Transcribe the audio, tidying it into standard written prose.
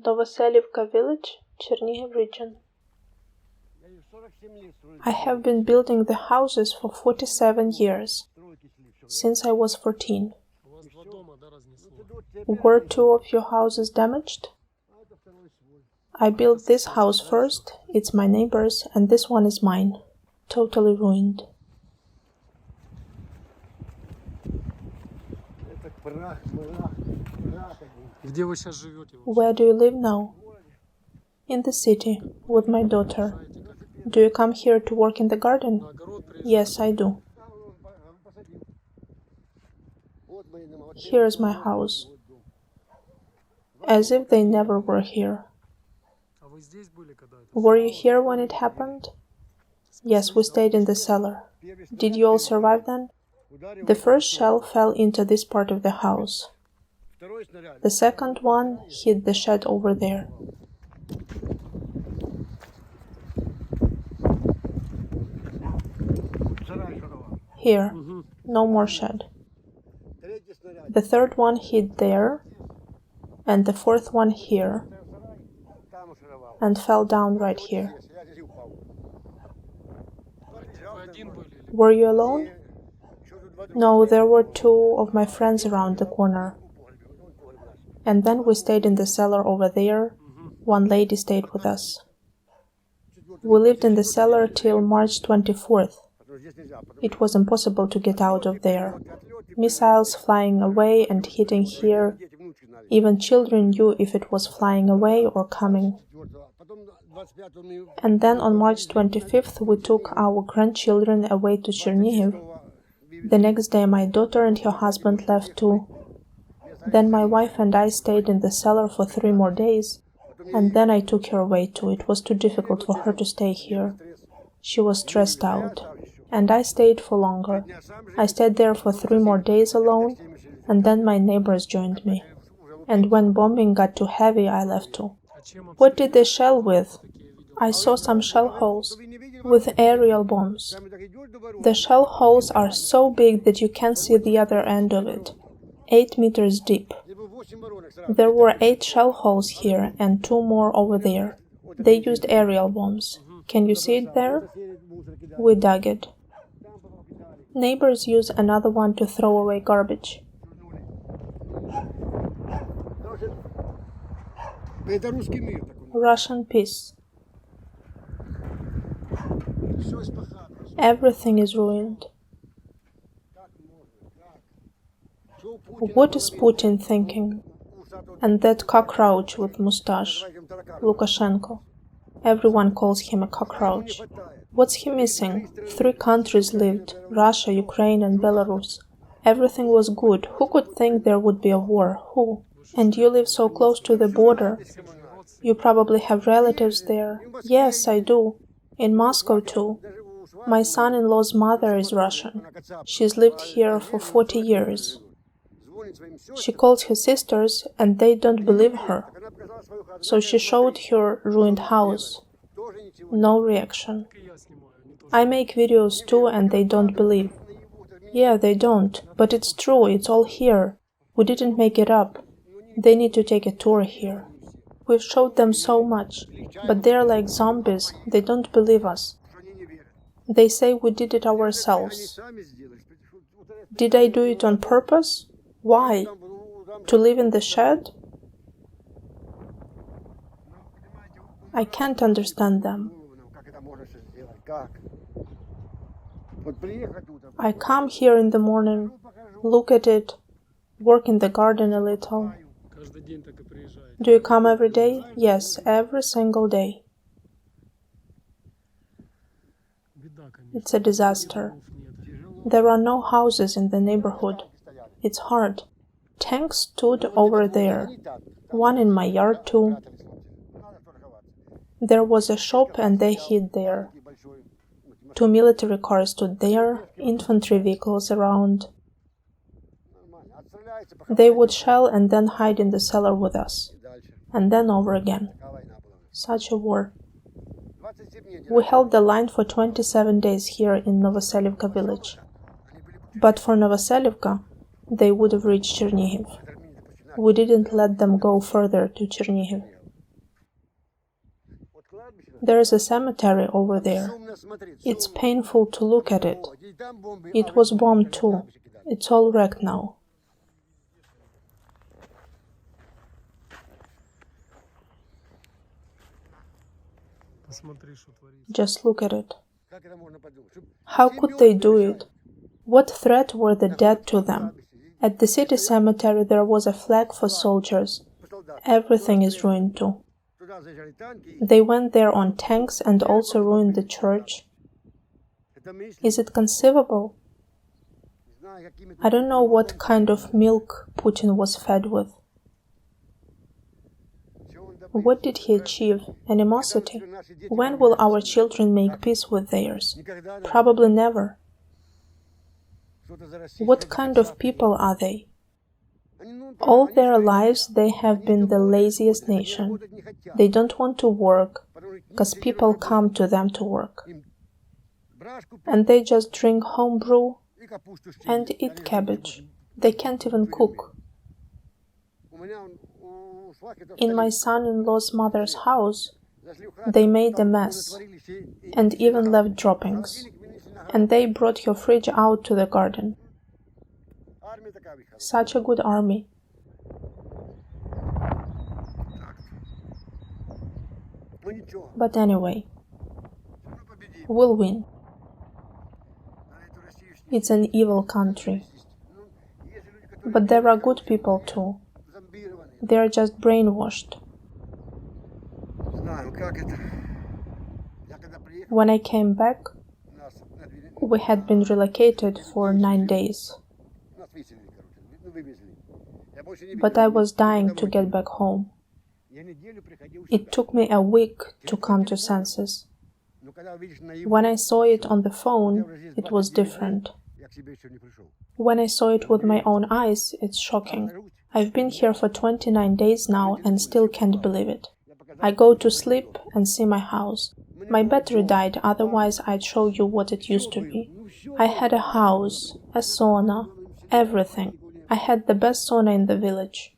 Novoselivka village, Chernihiv region. I have been building the houses for 47 years, since I was 14. Were two of your houses damaged? I built this house first, it's my neighbor's, and this one is mine, totally ruined. Where do you live now? In the city, with my daughter. Do you come here to work in the garden? Yes, I do. Here's my house. As if they never were here. Were you here when it happened? Yes, we stayed in the cellar. Did you all survive then? The first shell fell into this part of the house. The second one hit the shed over there. Here, no more shed. The third one hit there, and the fourth one here, and fell down right here. Were you alone? No, there were two of my friends around the corner. And then we stayed in the cellar over there. One lady stayed with us. We lived in the cellar till March 24th. It was impossible to get out of there. Missiles flying away and hitting here. Even children knew if it was flying away or coming. And then on March 25th we took our grandchildren away to Chernihiv. The next day my daughter and her husband left too. Then my wife and I stayed in the cellar for 3 more days, and then I took her away too. It was too difficult for her to stay here. She was stressed out. And I stayed for longer. I stayed there for 3 more days alone, and then my neighbors joined me. And when bombing got too heavy, I left too. What did they shell with? I saw some shell holes with aerial bombs. The shell holes are so big that you can't see the other end of it. 8 meters deep. There were 8 shell holes here and 2 more over there. They used aerial bombs. Can you see it there? We dug it. Neighbors use another one to throw away garbage. Russian peace. Everything is ruined. What is Putin thinking? And that cockroach with mustache, Lukashenko. Everyone calls him a cockroach. What's he missing? 3 countries lived, Russia, Ukraine and Belarus. Everything was good. Who could think there would be a war? Who? And you live so close to the border. You probably have relatives there. Yes, I do. In Moscow too. My son-in-law's mother is Russian. She's lived here for 40 years. She calls her sisters and they don't believe her. So she showed her ruined house. No reaction. I make videos too and they don't believe. Yeah, they don't, but it's true, it's all here. We didn't make it up. They need to take a tour here. We've showed them so much, but they're like zombies, they don't believe us. They say we did it ourselves. Did I do it on purpose? Why? To live in the shed? I can't understand them. I come here in the morning, look at it, work in the garden a little. Do you come every day? Yes, every single day. It's a disaster. There are no houses in the neighborhood. It's hard. Tanks stood over there. One in my yard too. There was a shop and they hid there. 2 military cars stood there, infantry vehicles around. They would shell and then hide in the cellar with us. And then over again. Such a war. We held the line for 27 days here in Novoselivka village. But for Novoselivka, they would have reached Chernihiv. We didn't let them go further to Chernihiv. There is a cemetery over there. It's painful to look at it. It was bombed too. It's all wrecked now. Just look at it. How could they do it? What threat were the dead to them? At the city cemetery there was a flag for soldiers. Everything is ruined too. They went there on tanks and also ruined the church. Is it conceivable? I don't know what kind of milk Putin was fed with. What did he achieve? Animosity? When will our children make peace with theirs? Probably never. What kind of people are they? All their lives they have been the laziest nation. They don't want to work, because people come to them to work. And they just drink home brew and eat cabbage. They can't even cook. In my son-in-law's mother's house, they made a mess and even left droppings. And they brought your fridge out to the garden. Such a good army. But anyway, we'll win. It's an evil country. But there are good people too. They are just brainwashed. When I came back, we had been relocated for 9 days. But I was dying to get back home. It took me a week to come to senses. When I saw it on the phone, it was different. When I saw it with my own eyes, it's shocking. I've been here for 29 days now and still can't believe it. I go to sleep and see my house. My battery died, otherwise I'd show you what it used to be. I had a house, a sauna, everything. I had the best sauna in the village.